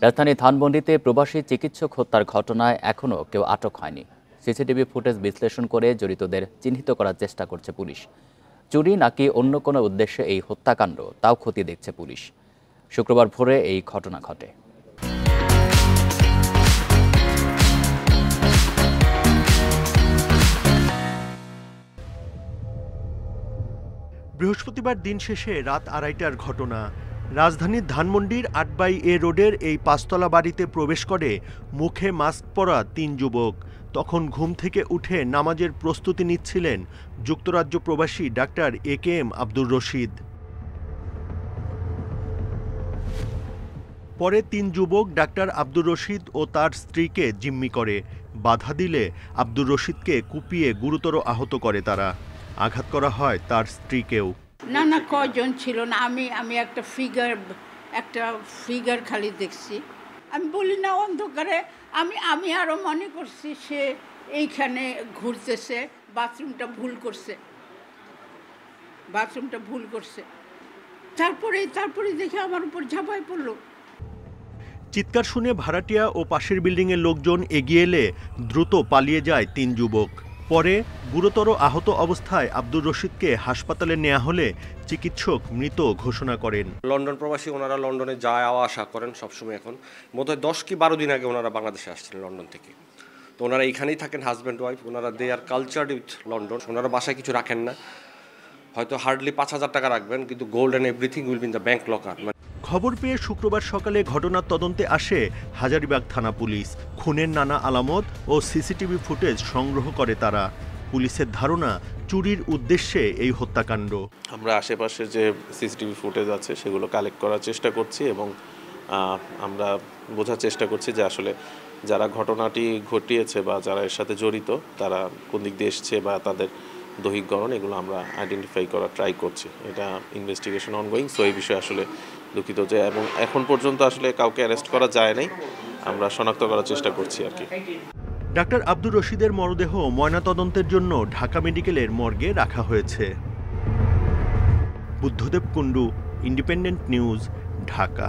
রাজধানী ধানমন্ডিতে প্রবাসী চিকিৎসক হত্যার ঘটনায় এখনও কেউ আটক হয়নি। সিসিটিভি ফুটেজ বিশ্লেষণ করে জড়িতদের চিহ্নিত করার চেষ্টা করছে পুলিশ। চুরি নাকি অন্য কোনো উদ্দেশ্যে এই হত্যাকাণ্ড তাও খতিয়ে দেখছে পুলিশ। শুক্রবার ভোরে এই ঘটনা ঘটে। বৃহস্পতিবার দিন শেষে রাত 2:30টার ঘটনা। রাজধানীর ধানমন্ডির 8/A রোডের এই 5তলা বাড়িতে প্রবেশ করে মুখে মাস্ক পরা 3 যুবক। তখন ঘুম থেকে উঠে নামাজের প্রস্তুতি নিচ্ছিলেন যুক্তরাজ্য প্রবাসী ডাক্তার AKM আব্দুর রশিদ। পরে 3 যুবক ডাক্তার আব্দুর রশিদ ও তার স্ত্রীকে জিম্মি করে। বাধা দিলে আব্দুর রশিদকে কুপিয়ে গুরুতর আহত করে তারা। আঘাত করা হয় তার স্ত্রীকেও। না কয়জন ছিল না, আমি একটা ফিগার খালি দেখছি। আমি বলি না অন্ধকারে, আমি আরো মনে করছি সে এইখানে ঘুরতেছে, বাথরুমটা ভুল করছে। তারপরে দেখে আমার উপর ঝাঁপায় পড়লো। চিৎকার শুনে ভাড়াটিয়া ও পাশের বিল্ডিংয়ের লোকজন এগিয়ে এলে দ্রুত পালিয়ে যায় 3 যুবক। পরে গুরুতর আহত অবস্থায় আব্দুর রশিদকে হাসপাতালে নেওয়া হলে চিকিৎসক মৃত ঘোষণা করেন। লন্ডন প্রবাসী, ওনারা লন্ডনে যাওয়া আসা করেন সবসময়। এখন বোধহয় 10 কি 12 দিন আগে ওনারা বাংলাদেশে আসছিলেন লন্ডন থেকে। তো ওনারা এইখানেই থাকেন, হাজব্যান্ড ওয়াইফ। ওনারা দে আর কালচার্ড উইথ লন্ডন। ওনারা বাসায় কিছু রাখেন না, হয়তো হার্ডলি 5,000 টাকা রাখবেন, কিন্তু gold and everything will be in the bank locker. খবর পেয়ে শুক্রবার সকালে ঘটনার তদন্তে আসে হাজারীবাগ থানা পুলিশ। খুনের নানা আলামত ও সিসিটিভি ফুটেজ সংগ্রহ করে তারা। পুলিশের ধারণা চুরির উদ্দেশ্যে এই হত্যাকাণ্ড। আমরা আশেপাশে যে সিসিটিভি ফুটেজ আছে সেগুলো কালেক্ট করার চেষ্টা করছি এবং আমরা বোঝার চেষ্টা করছি যে আসলে যারা ঘটনাটি ঘটিয়েছে বা যারা এর সাথে জড়িত তারা কোন দিক দিয়ে এসছে বা তাদের দৈহিক গড়ন, এগুলো আমরা আইডেন্টিফাই করার ট্রাই করছি। এটা ইনভেস্টিগেশন অনগোয়িং। সো এই বিষয়ে আসলে দুঃখিত যে এবং এখন পর্যন্ত আসলে কাউকে অ্যারেস্ট করা যায় নাই, আমরা শনাক্ত করার চেষ্টা করছি আর কি। ডাক্তার আব্দুর রশিদের মরদেহ ময়নাতদন্তের জন্য ঢাকা মেডিকেলের মর্গে রাখা হয়েছে। Buddhadeb Kundu, independent news, Dhaka.